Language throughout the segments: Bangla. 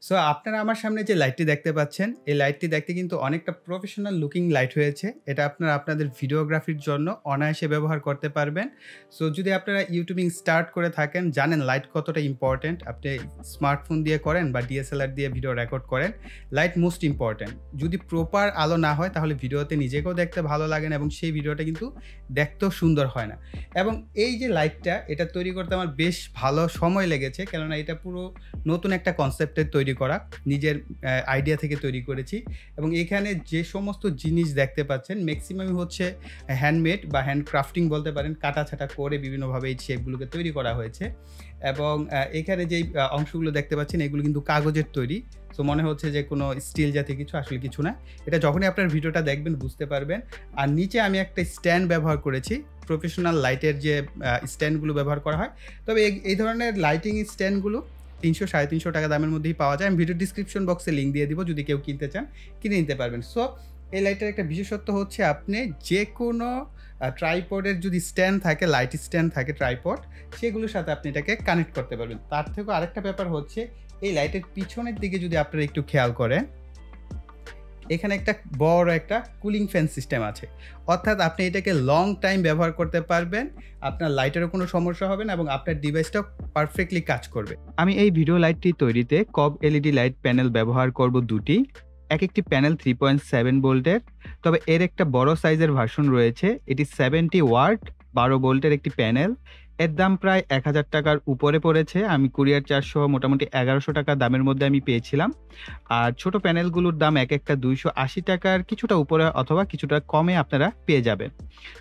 সো আপনারা আমার সামনে যে লাইটটি দেখতে পাচ্ছেন, এই লাইটটি দেখতে কিন্তু অনেকটা প্রফেশনাল লুকিং লাইট হয়েছে। এটা আপনারা আপনাদের ভিডিওগ্রাফির জন্য অনায়াসে ব্যবহার করতে পারবেন। সো যদি আপনারা ইউটিউবিং স্টার্ট করে থাকেন, জানেন লাইট কতটা ইম্পর্ট্যান্ট। আপনি স্মার্টফোন দিয়ে করেন বা ডিএসএলআর দিয়ে ভিডিও রেকর্ড করেন, লাইট মোস্ট ইম্পর্ট্যান্ট। যদি প্রপার আলো না হয় তাহলে ভিডিওতে নিজেকেও দেখতে ভালো লাগে না এবং সেই ভিডিওটা কিন্তু দেখতেও সুন্দর হয় না। এবং এই যে লাইটটা, এটা তৈরি করতে আমার বেশ ভালো সময় লেগেছে, কেননা এটা পুরো নতুন একটা কনসেপ্টের তৈরি করা, নিজের আইডিয়া থেকে তৈরি করেছি। এবং এখানে যে সমস্ত জিনিস দেখতে পাচ্ছেন ম্যাক্সিমামই হচ্ছে হ্যান্ডমেড বা হ্যান্ড ক্রাফটিং বলতে পারেন, কাটাছাটা করে বিভিন্নভাবে এই শেপগুলোকে তৈরি করা হয়েছে। এবং এখানে যেই অংশগুলো দেখতে পাচ্ছেন এগুলো কিন্তু কাগজের তৈরি। সো মনে হচ্ছে যে কোনো স্টিল জাতীয় কিছু, আসলে কিছু না। এটা যখনই আপনার ভিডিওটা দেখবেন বুঝতে পারবেন। আর নিচে আমি একটা স্ট্যান্ড ব্যবহার করেছি, প্রফেশনাল লাইটের যে স্ট্যান্ডগুলো ব্যবহার করা হয়। তবে এই ধরনের লাইটিং স্ট্যান্ডগুলো 300-350 টাকা দামের মধ্যেই পাওয়া যায়। আমি ভিডিও ডিসক্রিপশন বক্সে লিঙ্ক দিয়ে দিব, যদি কেউ কিনতে চান কিনে নিতে পারবেন। সো এই লাইটের একটা বিশেষত্ব হচ্ছে আপনি যে কোনো ট্রাইপডের যদি স্ট্যান্ড থাকে, লাইট স্ট্যান্ড থাকে ট্রাইপড, সেগুলোর সাথে আপনি এটাকে কানেক্ট করতে পারবেন। তার থেকেও আরেকটা ব্যাপার হচ্ছে এই লাইটের পিছনের দিকে যদি আপনারা একটু খেয়াল করেন, এখানে একটা বড় একটা কুলিং ফ্যান সিস্টেম আছে। অর্থাৎ আপনি এটাকে লং টাইম ব্যবহার করতে পারবেন, আপনার লাইটেরও কোনো সমস্যা হবে না এবং আপনার ডিভাইসটাও পারফেক্টলি কাজ করবে। আমি এই ভিডিও লাইটটি তৈরিতে কব এলইডি লাইট প্যানেল ব্যবহার করব দুটি। একটি প্যানেল 3.7 ভোল্টের, তবে এর একটা বড় সাইজের ভার্সন রয়েছে। এটি 70 ওয়াট 12 ভোল্টের একটি প্যানেল। এর দাম প্রায় 1000 টাকার উপরে পড়েছে। আমি কুরিয়ার চার্জ সহ মোটামুটি 1100 টাকা দামের মধ্যে আমি পেয়েছিলাম। আর ছোট প্যানেলগুলোর দাম একটা 280 টাকার কিছুটা উপরে অথবা কিছুটা কমে আপনারা পেয়ে যাবেন।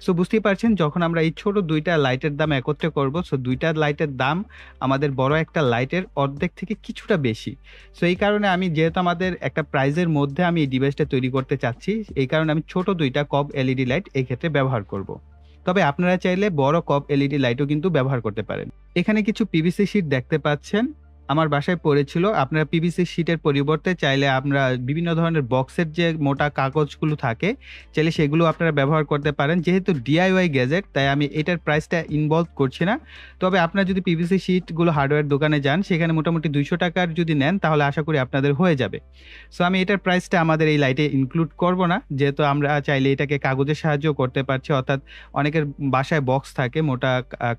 সো বুঝতেই পারছেন, যখন আমরা এই ছোট দুইটা লাইটের দাম একত্রে করব, সো দুইটা লাইটের দাম আমাদের বড় একটা লাইটের অর্ধেক থেকে কিছুটা বেশি। সো এই কারণে আমি, যেহেতু আমাদের একটা প্রাইজের মধ্যে আমি এই ডিভাইসটা তৈরি করতে চাচ্ছি, এই কারণে আমি ছোট দুইটা কব এলইডি লাইট এই ক্ষেত্রে ব্যবহার করব। তবে আপনারা চাইলে বড় কব এলইডি লাইটও কিন্তু ব্যবহার করতে পারেন। এখানে কিছু পিভিসি শীট দেখতে পাচ্ছেন, আমার বাসায় পড়েছিল। আপনারা পিভিসি শীটের পরিবর্তে চাইলে আমরা বিভিন্ন ধরনের বক্সের যে মোটা কাগজগুলো থাকে, চাইলে সেগুলো আপনারা ব্যবহার করতে পারেন। যেহেতু ডিআইওয়াই গ্যাজেট, তাই আমি এটার প্রাইসটা ইনভলভ করছি না। তবে আপনারা যদি পিভিসি শীটগুলো হার্ডওয়্যার দোকানে যান, সেখানে মোটামুটি 200 টাকার যদি নেন তাহলে আশা করি আপনাদের হয়ে যাবে। সো আমি এটার প্রাইসটা আমাদের এই লাইটে ইনক্লুড করব না, যেহেতু আমরা চাইলে এটাকে কাগজের সাহায্যেও করতে পারছি। অর্থাৎ অনেকের বাসায় বক্স থাকে, মোটা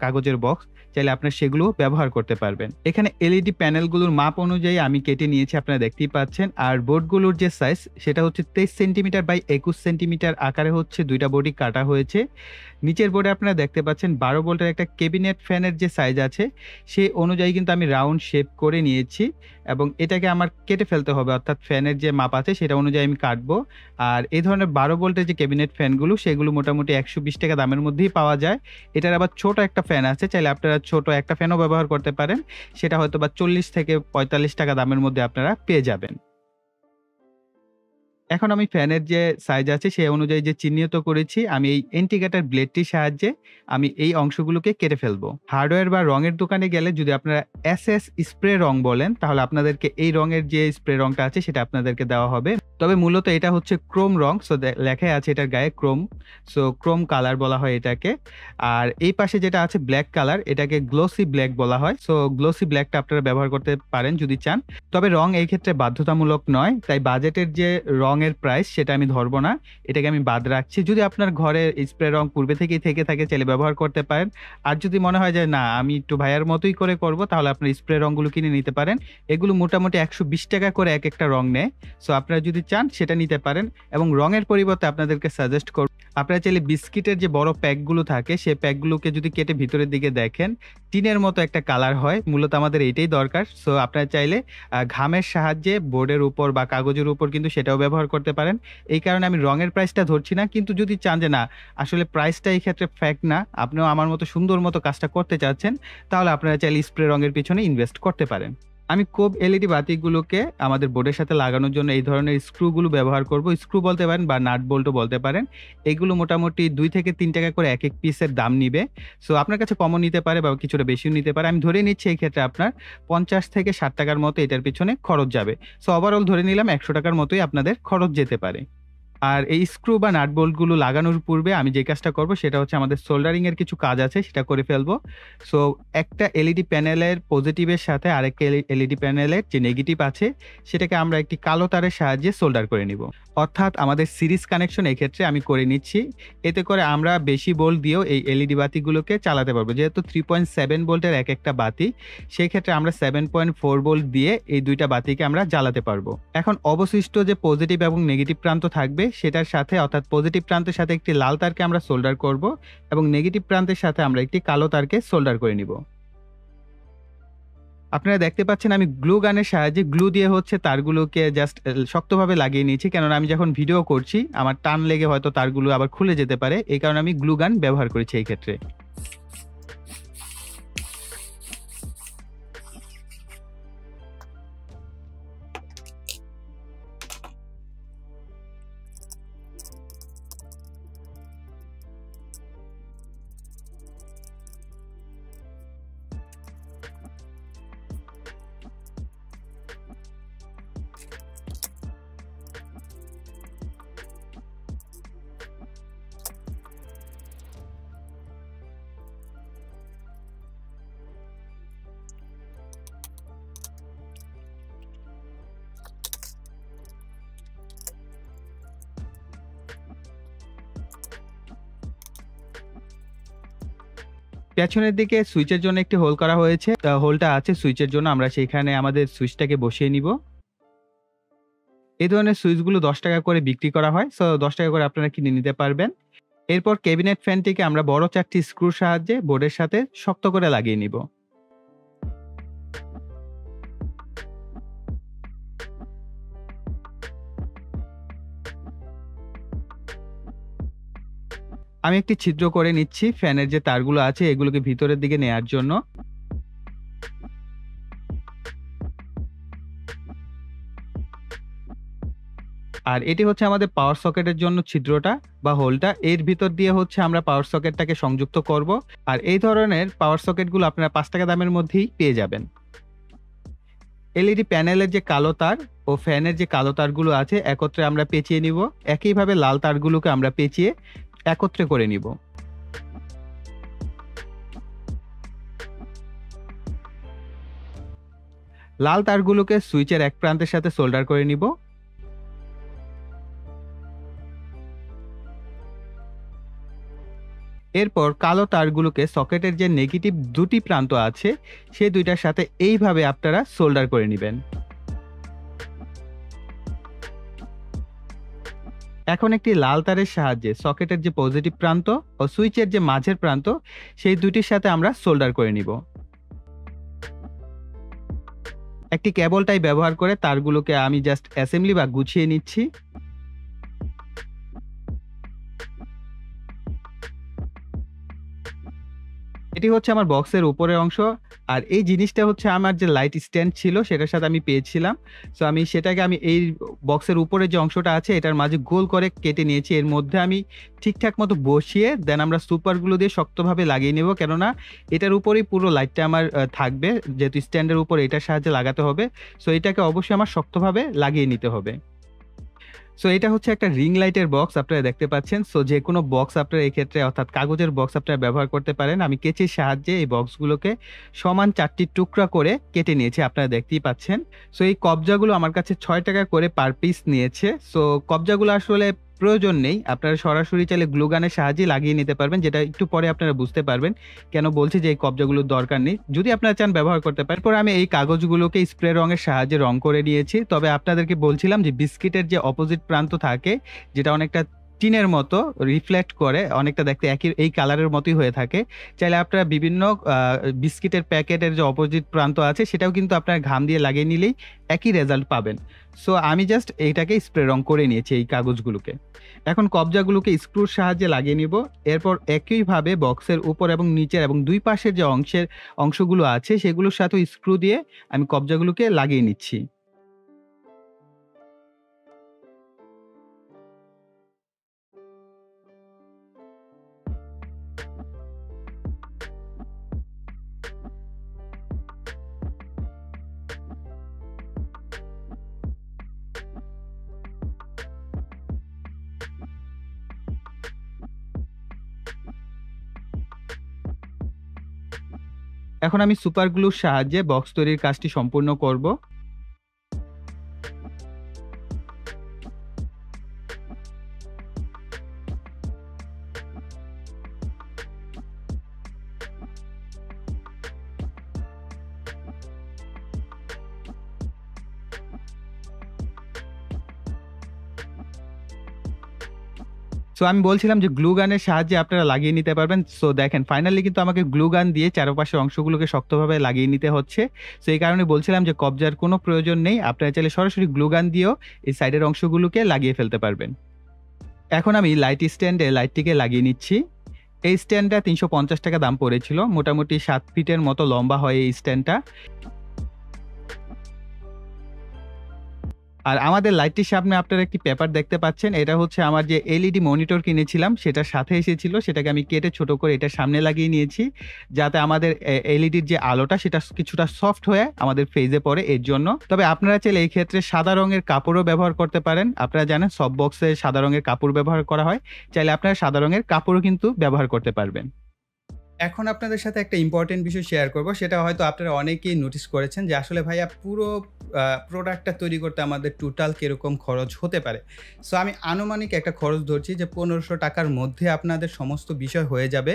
কাগজের বক্স, চাইলে আপনারা সেগুলো ব্যবহার করতে পারবেন। এখানে এলইডি প্যানেলগুলোর মাপ অনুযায়ী আমি কেটে নিয়েছি, আপনারা দেখতেই পাচ্ছেন। আর বোর্ডগুলোর যে সাইজ, সেটা হচ্ছে 23 সেন্টিমিটার বাই 21 সেন্টিমিটার আকারে হচ্ছে দুইটা বোর্ডই কাটা হয়েছে। নিচের বোর্ডে আপনারা দেখতে পাচ্ছেন 12 ভোল্টের একটা ক্যাবিনেট ফ্যানের যে সাইজ আছে, সেই অনুযায়ী কিন্তু আমি রাউন্ড শেপ করে নিয়েছি এবং এটাকে আমার কেটে ফেলতে হবে। অর্থাৎ ফ্যানের যে মাপ আছে সেটা অনুযায়ী আমি কাটবো। আর এই ধরনের 12 ভোল্টের যে ক্যাবিনেট ফ্যানগুলো, সেগুলো মোটামুটি 120 টাকা দামের মধ্যেই পাওয়া যায়। এটার আবার ছোট একটা ফ্যান আছে, চাইলে আপনারা ছোট একটা ফ্যানও ব্যবহার করতে পারেন। সেটা হয়তো বা 40 থেকে 45 টাকা দামের মধ্যে আপনারা পেয়ে যাবেন। এখন আমি ফ্যানের যে সাইজ আছে সেই অনুযায়ী যে চিহ্নিত করেছি, আমি এই ইন্ডিকেটর ব্লেডটির সাহায্যে আমি এই অংশগুলোকে কেটে ফেলবো। হার্ডওয়্যার বা রঙের দোকানে গেলে যদি আপনারা এসএস স্প্রে রং বলেন, তাহলে আপনাদেরকে এই রঙের যে স্প্রে রংটা আছে সেটা আপনাদেরকে দেওয়া হবে। তবে মূলত এটা হচ্ছে ক্রোম রং। সো লেখাই আছে এটার গায়ে ক্রোম। সো ক্রোম কালার বলা হয় এটাকে। আর এই পাশে যেটা আছে ব্ল্যাক কালার, এটাকে গ্লোসি ব্ল্যাক বলা হয়। সো গ্লোসি ব্ল্যাকটা আপনারা ব্যবহার করতে পারেন যদি চান। তবে রং এই ক্ষেত্রে বাধ্যতামূলক নয়, তাই বাজেটের যে রঙের প্রাইস সেটা আমি ধরবো না, এটাকে আমি বাদ রাখছি। যদি আপনার ঘরে স্প্রে রং পূর্বে থেকেই থেকে থাকে, চাইলে ব্যবহার করতে পারেন। আর যদি মনে হয় যে না, আমি একটু ভাইয়ার মতোই করে করব, তাহলে আপনার স্প্রে রংগুলো কিনে নিতে পারেন। এগুলো মোটামুটি 120 টাকা করে এক একটা রং নেয়। সো আপনারা যদি চান সেটা নিতে পারেন। এবং রঙের পরিবর্তে আপনাদেরকে সাজেস্ট করব, আপনারা চাইলে বিস্কিটের যে বড় প্যাকগুলো থাকে, সেই প্যাকগুলোকে যদি কেটে ভিতরের দিকে দেখেন, টিনের মতো একটা কালার হয়। মূলত আমাদের এইটাই দরকার। সো আপনারা চাইলে ঘামের সাহায্যে বোর্ডের উপর বা কাগজের উপর কিন্তু সেটাও ব্যবহার করতে পারেন। এই কারণে আমি রঙের প্রাইসটা ধরছি না। কিন্তু যদি চান যে না, আসলে প্রাইসটা এই ক্ষেত্রে ফ্যাক্ট না, আপনিও আমার মতো সুন্দর মতো কাজটা করতে চাচ্ছেন, তাহলে আপনারা চাইলে স্প্রে রঙের পিছনে ইনভেস্ট করতে পারেন। আমি কোব এলইডি বাতিগুলোকে আমাদের বোর্ডের সাথে লাগানোর জন্য এই ধরনের স্ক্রুগুলো ব্যবহার করব। স্ক্রু বলতে পারেন বা নাট বোল্টও বলতে পারেন। এগুলো মোটামুটি 2 থেকে 3 টাকা করে এক এক পিসের দাম নিবে। সো আপনার কাছে কমও নিতে পারে বা কিছুটা বেশিও নিতে পারে। আমি ধরে নিচ্ছি এই ক্ষেত্রে আপনার 50 থেকে 60 টাকার মতো এটার পিছনে খরচ যাবে। সো ওভারঅল ধরে নিলাম 100 টাকার মতোই আপনাদের খরচ যেতে পারে। আর এই স্ক্রু বা নাট বোল্টগুলো লাগানোর পূর্বে আমি যে কাজটা করব সেটা হচ্ছে আমাদের সোল্ডারিং এর কিছু কাজ আছে সেটা করে ফেলবো। সো একটা এলইডি প্যানেলের পজিটিভের সাথে আরেকটা এলইডি প্যানেলের যে নেগেটিভ আছে সেটাকে আমরা একটি কালো তারের সাহায্যে সোল্ডার করে নিব। অর্থাৎ আমাদের সিরিজ কানেকশন এই ক্ষেত্রে আমি করে নিচ্ছি। এতে করে আমরা বেশি ভোল্ট দিয়েও এই এলইডি বাতিগুলোকে চালাতে পারবো। যেহেতু 3.7 ভোল্টের এক একটা বাতি, সেই ক্ষেত্রে আমরা 7.4 ভোল্ট দিয়ে এই দুইটা বাতিকে আমরা জ্বালাতে পারবো। এখন অবশিষ্ট যে পজিটিভ এবং নেগেটিভ প্রান্ত থাকবে সেটার সাথে, অর্থাৎ পজিটিভ প্রান্তের সাথে একটি লাল তারকে আমরা সোল্ডার করব এবং নেগেটিভ প্রান্তের সাথে আমরা একটি কালো তারকে সোল্ডার করে নিব। আপনারা দেখতে পাচ্ছেন আমি গ্লু গানের সাহায্যে গ্লু দিয়ে হচ্ছে তারগুলোকে জাস্ট শক্তভাবে লাগিয়ে নিয়েছি, কেননা আমি যখন ভিডিও করছি আমার টান লেগে হয়তো তারগুলো আবার খুলে যেতে পারে, এই কারণে আমি গ্লু গান ব্যবহার করেছি এই ক্ষেত্রে। পেছনের দিকে সুইচের জন্য একটি হোল করা হয়েছে। হোলটা আছে সুইচের জন্য, আমরা সেইখানে আমাদের সুইচটাকে বসিয়ে নিব। এই ধরনের সুইচগুলো ৳10 করে বিক্রি করা হয়। সো ৳10 করে আপনারা কিনে নিতে পারবেন। এরপর ক্যাবিনেট ফ্যানটিকে আমরা বড় ৪ টি স্ক্রুর সাহায্যে বোর্ডের সাথে শক্ত করে লাগিয়ে নিব। আমি একটি ছিদ্র করে নিচ্ছি ফ্যানের যে তারগুলো আছে এগুলোকে ভিতরের দিকে নেয়ার জন্য। আর এটি হচ্ছে আমাদের পাওয়ার সকেটের জন্য ছিদ্রটা বা হোলটা। এর ভিতর দিয়ে হচ্ছে আমরা পাওয়ার সকেটটাকে সংযুক্ত করব। আর এই ধরনের পাওয়ার সকেটগুলো আপনারা ৳৫ দামের মধ্যেই পেয়ে যাবেন। এলইডি প্যানেলের যে কালো তার ও ফ্যানের যে কালো তারগুলো আছে একত্রে আমরা পেঁচিয়ে নিব। একইভাবে লাল তারগুলোকে আমরা পেঁচিয়ে একত্রে করে নিব। লাল তারগুলোকে সুইচের এক প্রান্তের সাথে সোল্ডার করে নিব। এরপর কালো তারগুলোকে সকেটের যে নেগেটিভ দুটি প্রান্ত আছে সেই দুইটার সাথে এইভাবে আপনারা সোল্ডার করে নিবেন। এখন একটি লাল তারের সাহায্যে সকেটের যে পজিটিভ প্রান্ত ও সুইচের যে মাঝের প্রান্ত সেই দুটির সাথে আমরা সোল্ডার করে নিব। একটি কেবল টাই ব্যবহার করে তারগুলোকে আমি জাস্ট অ্যাসেম্বলি বা গুছিয়ে নিচ্ছি। এটি হচ্ছে আমার বক্সের উপরের অংশ। আর এই জিনিসটা হচ্ছে আমার যে লাইট স্ট্যান্ড ছিল সেটার সাথে আমি পেয়েছিলাম। সো আমি সেটাকে এই বক্সের উপরে যে অংশটা আছে এটার মাঝে গোল করে কেটে নিয়েছি। এর মধ্যে আমি ঠিকঠাক মতো বসিয়ে দেন আমরা সুপার গ্লু দিয়ে শক্তভাবে লাগিয়ে নেব। কেননা এটার উপরেই পুরো লাইটটা আমার থাকবে। যেহেতু স্ট্যান্ডের উপর এটার সাহায্যে লাগাতে হবে। সো এটাকে অবশ্যই আমার শক্তভাবে লাগিয়ে নিতে হবে। সো এটা হচ্ছে একটা রিং লাইটের বক্স আপনারা দেখতে পাচ্ছেন। সো যেকোনো বক্স আপনারা এক্ষেত্রে, অর্থাৎ কাগজের বক্স আপনারা ব্যবহার করতে পারেন। আমি কেচির সাহায্যে এই বক্সগুলোকে সমান ৪ টি টুকরা করে কেটে নিয়েছি, আপনারা দেখতেই পাচ্ছেন। সো এই কবজাগুলো আমার কাছে ৳৬ করে পার পিস নিয়েছে। সো কবজাগুলো আসলে প্রয়োজন নেই। আপনারা সরাসরি চাইলে গ্লু গানের সাহায্যে লাগিয়ে নিতে পারবেন, যেটা একটু পরে আপনারা বুঝতে পারবেন কেন বলছি যে এই কবজাগুলোর দরকার নেই। যদি আপনারা চান ব্যবহার করতে পারেন। এরপর আমি এই কাগজগুলোকে স্প্রে রঙের সাহায্যে রং করে নিয়েছি। তবে আপনাদেরকে বলছিলাম যে বিস্কিটের যে অপোজিট প্রান্ত থাকে, যেটা অনেকটা টিনের মতো রিফ্লেক্ট করে, অনেকটা দেখতে একই এই কালারের মতোই হয়ে থাকে। চাইলে আপনারা বিভিন্ন বিস্কিটের প্যাকেটের যে অপোজিট প্রান্ত আছে সেটাও কিন্তু আপনার ঘাম দিয়ে লাগিয়ে নিলেই একই রেজাল্ট পাবেন। সো আমি জাস্ট এইটাকে স্প্রে রং করে নিয়েছি এই কাগজগুলোকে। এখন কবজাগুলোকে স্ক্রুর সাহায্যে লাগিয়ে নিব। এরপর একইভাবে বক্সের উপর এবং নিচের এবং দুই পাশের যে অংশগুলো আছে সেগুলোর সাথেও স্ক্রু দিয়ে আমি কবজাগুলোকে লাগিয়ে নিচ্ছি। এখন আমি সুপার গ্লুর সাহায্যে বক্স তৈরির কাজটি সম্পূর্ণ করব। সো আমি বলছিলাম যে গ্লু গানের সাহায্যে আপনারা লাগিয়ে নিতে পারবেন। সো দেখেন ফাইনালি কিন্তু আমাকে গ্লু গান দিয়ে চারপাশের অংশগুলোকে শক্তভাবে লাগিয়ে নিতে হচ্ছে। সো এই কারণে বলছিলাম যে কবজার কোনো প্রয়োজন নেই, আপনারা চাইলে সরাসরি গ্লু গান দিয়েও এই সাইডের অংশগুলোকে লাগিয়ে ফেলতে পারবেন। এখন আমি লাইট স্ট্যান্ডে লাইটটিকে লাগিয়ে নিচ্ছি। এই স্ট্যান্ডটা 350 টাকা দাম পড়েছিল, মোটামুটি 7 ফিটের মতো লম্বা হয় এই স্ট্যান্ডটা। আর আমাদের লাইটটির সামনে আপনারা একটি পেপার দেখতে পাচ্ছেন, এটা হচ্ছে আমার যে এলইডি মনিটর কিনেছিলাম সেটার সাথে এসেছিল, সেটাকে আমি কেটে ছোট করে এটার সামনে লাগিয়ে নিয়েছি, যাতে আমাদের এলইডির যে আলোটা সেটা কিছুটা সফট হয়ে আমাদের ফেজে পড়ে এর জন্য। তবে আপনারা চাইলে এই ক্ষেত্রে সাদা রঙের কাপড়ও ব্যবহার করতে পারেন। আপনারা জানেন সফটবক্সে সাদা রঙের কাপড় ব্যবহার করা হয়, চাইলে আপনারা সাদা রঙের কাপড়ও কিন্তু ব্যবহার করতে পারবেন। এখন আপনাদের সাথে একটা ইম্পর্টেন্ট বিষয় শেয়ার করব, সেটা হয়তো আপনারা অনেকেই নোটিস করেছেন যে আসলে ভাইয়া পুরো প্রোডাক্টটা তৈরি করতে আমাদের টোটাল কীরকম খরচ হতে পারে। সো আমি আনুমানিক একটা খরচ ধরছি যে 1500 টাকার মধ্যে আপনাদের সমস্ত বিষয় হয়ে যাবে,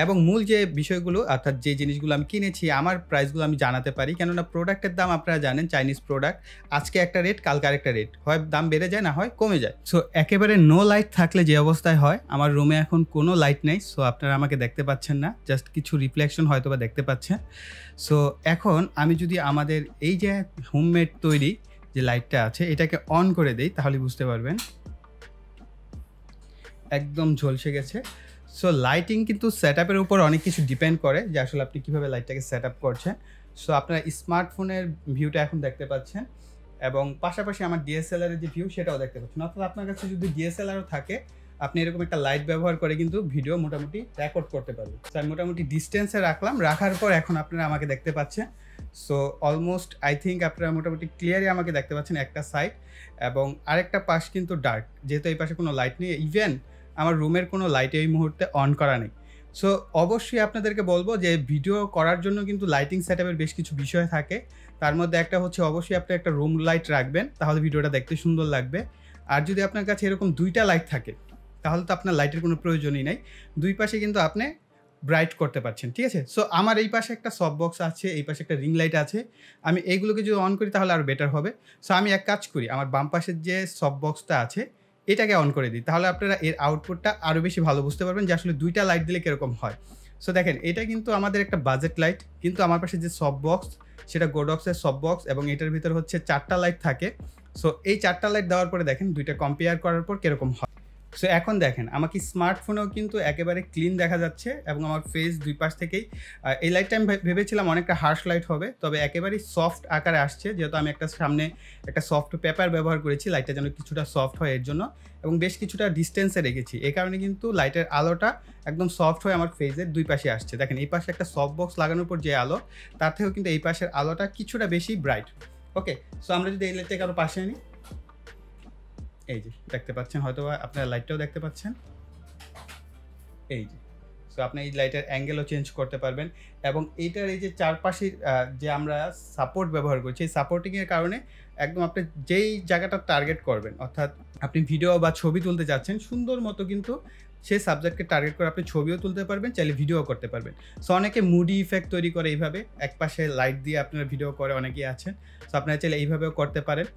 এবং মূল যে বিষয়গুলো অর্থাৎ যে জিনিসগুলো আমি কিনেছি আমার প্রাইসগুলো আমি জানাতে পারি, কেননা প্রোডাক্টের দাম আপনারা জানেন চাইনিজ প্রোডাক্ট আজকে একটা রেট কালকে আরেকটা রেট, হয় দাম বেড়ে যায় না হয় কমে যায়। সো একেবারে নো লাইট থাকলে যে অবস্থায় হয়, আমার রুমে এখন কোনো লাইট নেই, সো আপনারা আমাকে দেখতে পাচ্ছেন না, জাস্ট কিছু রিফ্লেকশন হয়তো বা দেখতে পাচ্ছেন। সো এখন আমি যদি আমাদের এই যে হোমমেড তৈরি যে লাইটটা আছে এটাকে অন করে দেই তাহলে বুঝতে পারবেন একদম ঝলসে গেছে। সো লাইটিং কিন্তু সেটআপের উপর অনেক কিছু ডিপেন্ড করে যে আসলে আপনি কীভাবে লাইটটাকে সেট আপ করছেন। সো আপনারা স্মার্টফোনের ভিউটা এখন দেখতে পাচ্ছেন এবং পাশাপাশি আমার ডিএসএলআরের যে ভিউ সেটাও দেখতে পাচ্ছেন। অর্থাৎ আপনার কাছে যদি ডিএসএলআরও থাকে আপনি এরকম একটা লাইট ব্যবহার করে কিন্তু ভিডিও মোটামুটি রেকর্ড করতে পারবেন। সো আমি মোটামুটি ডিস্টেন্সে রাখলাম, রাখার পর এখন আপনারা আমাকে দেখতে পাচ্ছেন। সো অলমোস্ট আই থিঙ্ক আপনারা মোটামুটি ক্লিয়ারই আমাকে দেখতে পাচ্ছেন একটা সাইড, এবং আরেকটা পাশ কিন্তু ডার্ক, যেহেতু এই পাশে কোনো লাইট নেই, ইভেন আমার রুমের কোনো লাইট এই মুহূর্তে অন করা নেই। সো অবশ্যই আপনাদেরকে বলবো যে ভিডিও করার জন্য কিন্তু লাইটিং সেটআপের বেশ কিছু বিষয় থাকে, তার মধ্যে একটা হচ্ছে অবশ্যই আপনি একটা রুম লাইট রাখবেন, তাহলে ভিডিওটা দেখতে সুন্দর লাগবে। আর যদি আপনার কাছে এরকম দুইটা লাইট থাকে তাহলে তো আপনার লাইটের কোনো প্রয়োজনই নাই, দুই পাশে কিন্তু আপনি ব্রাইট করতে পারছেন, ঠিক আছে। সো আমার এই পাশে একটা সফটবক্স আছে, এই পাশে একটা রিং লাইট আছে, আমি এইগুলোকে যদি অন করি তাহলে আরও বেটার হবে। সো আমি এক কাজ করি, আমার বাম পাশের যে সফটবক্সটা আছে এটাকে অন করে দিই, তাহলে আপনারা এর আউটপুটটা আরও বেশি ভালো বুঝতে পারবেন যে আসলে দুইটা লাইট দিলে কীরকম হয়। সো দেখেন এটা কিন্তু আমাদের একটা বাজেট লাইট, কিন্তু আমার পাশে যে সফটবক্স সেটা গোডক্সের সফটবক্স, এবং এটার ভিতরে হচ্ছে 4টা লাইট থাকে। সো এই 4টা লাইট দেওয়ার পরে দেখেন দুইটা কম্পেয়ার করার পর কীরকম হয়। সো এখন দেখেন আমাকে স্মার্টফোনেও কিন্তু একেবারে ক্লিন দেখা যাচ্ছে, এবং আমার ফেস দুই পাশ থেকেই এই লাইটটা আমি ভেবেছিলাম অনেকটা হার্শ লাইট হবে, তবে একেবারেই সফট আকারে আসছে, যেহেতু আমি একটা সামনে একটা সফট পেপার ব্যবহার করেছি লাইটটা যেন কিছুটা সফট হয় এর জন্য, এবং বেশ কিছুটা ডিস্টেন্সে রেখেছি, এই কারণে কিন্তু লাইটের আলোটা একদম সফট হয়ে আমার ফেসের দুই পাশে আসছে। দেখেন এই পাশে একটা সফট বক্স লাগানোর পর যে আলো, তার থেকেও কিন্তু এই পাশের আলোটা কিছুটা বেশি ব্রাইট। ওকে, সো আমরা যদি এই লাইটটাকে আরও পাশে আনি, এই যে দেখতে পাচ্ছেন, হয়তো আপনারা লাইটটাও দেখতে পাচ্ছেন, এই যে। সো আপনি এই লাইটের অ্যাঙ্গেলও চেঞ্জ করতে পারবেন, এবং এইটার এই যে চারপাশে যে আমরা সাপোর্ট ব্যবহার করছি, এই সাপোর্টিংয়ের কারণে একদম আপনি যেই জায়গাটা টার্গেট করবেন, অর্থাৎ আপনি ভিডিও বা ছবি তুলতে যাচ্ছেন সুন্দর মতো, কিন্তু সেই সাবজেক্টকে টার্গেট করে আপনি ছবিও তুলতে পারবেন, চাইলে ভিডিও করতে পারবেন। সো অনেকে মুডি ইফেক্ট তৈরি করে এইভাবে, এক পাশে লাইট দিয়ে আপনারা ভিডিও করে অনেকেই আছেন। সো আপনারা চাইলে এইভাবেও করতে পারেন।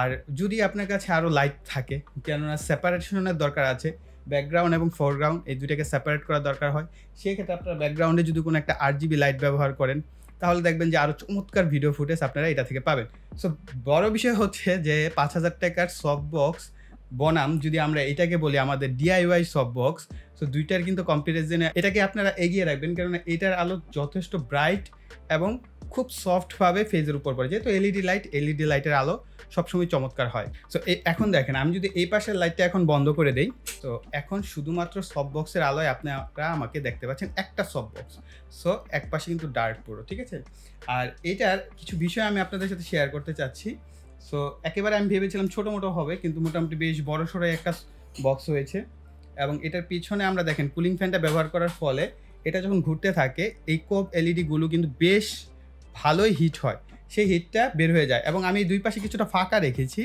আর যদি আপনার কাছে আরও লাইট থাকে, কেননা সেপারেশনের দরকার আছে, ব্যাকগ্রাউন্ড এবং ফোরগ্রাউন্ড এই দুটাকে সেপারেট করার দরকার হয়, সেক্ষেত্রে আপনারা ব্যাকগ্রাউন্ডে যদি কোনো একটা RGB লাইট ব্যবহার করেন তাহলে দেখবেন যে আরও চমৎকার ভিডিও ফুটেজ আপনারা এটা থেকে পাবেন। সো বড় বিষয় হচ্ছে যে 5000 টাকার সফটবক্স বনাম যদি আমরা এটাকে বলি আমাদের DIY সফটবক্স, সো দুইটার কিন্তু কম্পারিজনে এটাকে আপনারা এগিয়ে রাখবেন, কেননা এটার আলো যথেষ্ট ব্রাইট এবং খুব সফটভাবে ফেজের উপর পড়ে, যেহেতু এলইডি লাইটের আলো সবসময় চমৎকার হয়। সো এখন দেখেন আমি যদি এই পাশের লাইটটা এখন বন্ধ করে দেই, তো এখন শুধুমাত্র সফটবক্সের আলোয় আপনারা আমাকে দেখতে পাচ্ছেন একটা সফটবক্স। সো এক পাশে কিন্তু ডার্ক পুরো, ঠিক আছে। আর এটার কিছু বিষয় আমি আপনাদের সাথে শেয়ার করতে চাচ্ছি। সো একেবারে আমি ভেবেছিলাম ছোটো মোটো হবে, কিন্তু মোটামুটি বেশ বড়সড় একটা বক্স হয়েছে, এবং এটার পিছনে আমরা দেখেন কুলিং ফ্যানটা ব্যবহার করার ফলে এটা যখন ঘুরতে থাকে এই কব এলইডিগুলো কিন্তু বেশ ভালোই হিট হয়, সেই হিটটা বের হয়ে যায় এবং আমি দুই পাশে কিছুটা ফাঁকা রেখেছি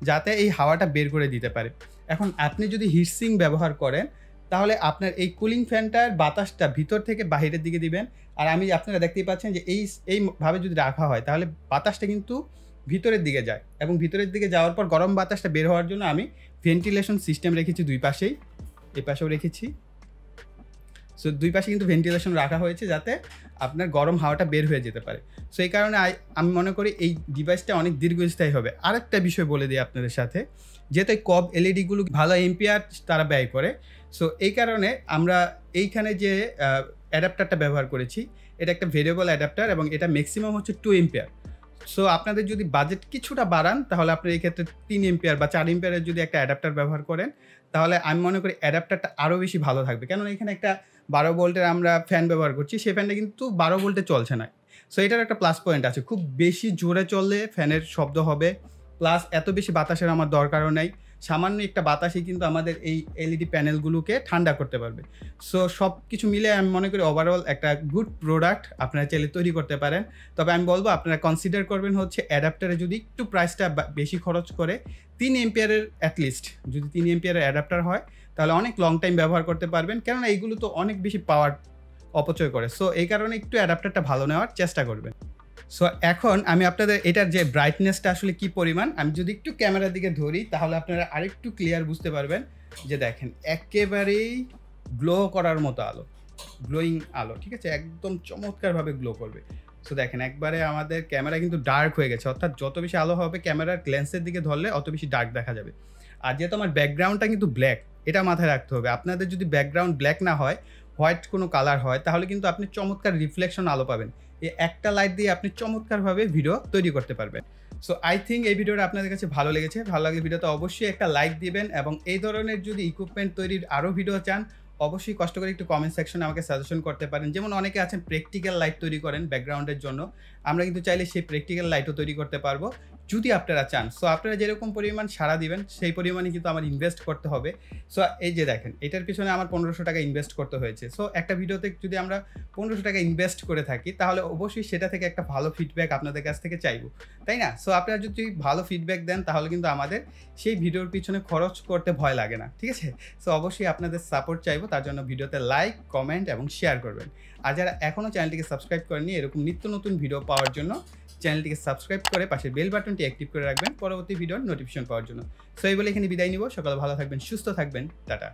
যাতে এই হাওয়াটা বের করে দিতে পারে। এখন আপনি যদি হিটসিঙ্ক ব্যবহার করেন তাহলে আপনার এই কুলিং ফ্যানটার বাতাসটা ভিতর থেকে বাহিরের দিকে দিবেন। আর আপনারা দেখতেই পাচ্ছেন যে এইভাবে যদি রাখা হয় তাহলে বাতাসটা কিন্তু ভিতরের দিকে যায় এবং ভিতরের দিকে যাওয়ার পর গরম বাতাসটা বের হওয়ার জন্য আমি ভেন্টিলেশন সিস্টেম রেখেছি দুই পাশেই, এই পাশেও রেখেছি। সো দুই পাশে কিন্তু ভেন্টিলেশন রাখা হয়েছে যাতে আপনার গরম হাওয়াটা বের হয়ে যেতে পারে। সো এই কারণে আমি মনে করি এই ডিভাইসটা অনেক দীর্ঘস্থায়ী হবে। আরেকটা বিষয় বলে দিই আপনাদের সাথে, যেহেতু এই কব এলইডিগুলো ভালো এম্পিয়ার তারা ব্যয় করে, সো এই কারণে আমরা এইখানে যে অ্যাডাপ্টারটা ব্যবহার করেছি এটা একটা ভেরিয়েবল অ্যাডাপ্টার এবং এটা ম্যাক্সিমাম হচ্ছে 2 এম্পিয়ার। সো আপনাদের যদি বাজেট কিছুটা বাড়ান তাহলে আপনার এই ক্ষেত্রে 3 এম্পিয়ার বা 4 এম্পিয়ারের যদি একটা অ্যাডাপ্টার ব্যবহার করেন তাহলে আমি মনে করি অ্যাডাপ্টারটা আরও বেশি ভালো থাকবে। কেননা এখানে একটা 12 ভোল্টের আমরা ফ্যান ব্যবহার করছি, সেই ফ্যানটা কিন্তু 12 ভোল্টে চলছে না। সো এটার একটা প্লাস পয়েন্ট আছে, খুব বেশি জোরে চললে ফ্যানের শব্দ হবে, প্লাস এত বেশি বাতাসের আমার দরকারও নাই। সামান্য একটা বাতাসই কিন্তু আমাদের এই এলইডি প্যানেলগুলোকে ঠান্ডা করতে পারবে। সো সব কিছু মিলে আমি মনে করি ওভারঅল একটা গুড প্রোডাক্ট আপনারা চাইলে তৈরি করতে পারেন। তবে আমি বলবো আপনারা কনসিডার করবেন হচ্ছে অ্যাডাপ্টারে যদি একটু প্রাইসটা বেশি খরচ করে 3 এম্পিয়ারের অ্যাটলিস্ট যদি 3 এম্পিয়ারের অ্যাডাপ্টার হয় তাহলে অনেক লং টাইম ব্যবহার করতে পারবেন, কেননা এইগুলো তো অনেক বেশি পাওয়ার অপচয় করে। সো এই কারণে একটু অ্যাডাপ্টারটা ভালো নেওয়ার চেষ্টা করবেন। সো এখন আমি আপনাদের এটার যে ব্রাইটনেসটা আসলে কি পরিমাণ আমি যদি একটু ক্যামেরার দিকে ধরি তাহলে আপনারা আরেকটু ক্লিয়ার বুঝতে পারবেন। যে দেখেন একেবারেই গ্লো করার মতো আলো, গ্লোয়িং আলো, ঠিক আছে, একদম চমৎকারভাবে গ্লো করবে। সো দেখেন একবারে আমাদের ক্যামেরা কিন্তু ডার্ক হয়ে গেছে, অর্থাৎ যত বেশি আলো হবে ক্যামেরার গ্লেন্সের দিকে ধরলে অত বেশি ডার্ক দেখা যাবে। আর যেহেতু আমার ব্যাকগ্রাউন্ডটা কিন্তু ব্ল্যাক, এটা মাথায় রাখতে হবে। আপনাদের যদি ব্যাকগ্রাউন্ড ব্ল্যাক না হয়, হোয়াইট কোনো কালার হয়, তাহলে কিন্তু আপনি চমৎকার রিফ্লেকশন আলো পাবেন। এই একটা লাইট দিয়ে আপনি চমৎকারভাবে ভিডিও তৈরি করতে পারবেন। সো আই থিঙ্ক এই ভিডিওটা আপনাদের কাছে ভালো লেগেছে। ভালো লাগলে ভিডিওতে অবশ্যই একটা লাইক দিবেন এবং এই ধরনের যদি ইকুইপমেন্ট তৈরির আরও ভিডিও চান অবশ্যই কষ্ট করে একটু কমেন্ট সেকশনে আমাকে সাজেশন করতে পারেন। যেমন অনেকে আছেন প্র্যাকটিক্যাল লাইট তৈরি করেন ব্যাকগ্রাউন্ডের জন্য, আমরা কিন্তু চাইলে সেই প্র্যাকটিক্যাল লাইটও তৈরি করতে পারবো যদি আপনারা চান। সো আপনারা যেরকম পরিমাণ সাড়া দিবেন সেই পরিমাণে কিন্তু আমার ইনভেস্ট করতে হবে। সো এই যে দেখেন এটার পিছনে আমার 1500 টাকা ইনভেস্ট করতে হয়েছে। সো একটা ভিডিওতে যদি আমরা 1500 টাকা ইনভেস্ট করে থাকি তাহলে অবশ্যই সেটা থেকে একটা ভালো ফিডব্যাক আপনাদের কাছ থেকে চাইবো, তাই না? সো আপনারা যদি ভালো ফিডব্যাক দেন তাহলে কিন্তু আমাদের সেই ভিডিওর পিছনে খরচ করতে ভয় লাগে না, ঠিক আছে? সো অবশ্যই আপনাদের সাপোর্ট চাইবো, তার জন্য ভিডিওতে লাইক, কমেন্ট এবং শেয়ার করবেন। আর যারা এখনও চ্যানেলটিকে সাবস্ক্রাইব করেননি এরকম নিত্য নতুন ভিডিও পাওয়ার জন্য চ্যানেলটিকে সাবস্ক্রাইব করে পাশের বেল বাটনটি অ্যাক্টিভ করে রাখবেন পরবর্তী ভিডিওর নোটিফিকেশন পাওয়ার জন্য। সো এই বলে এখানে বিদায় নিব। সকালে ভালো থাকবেন, সুস্থ থাকবেন, টাটা।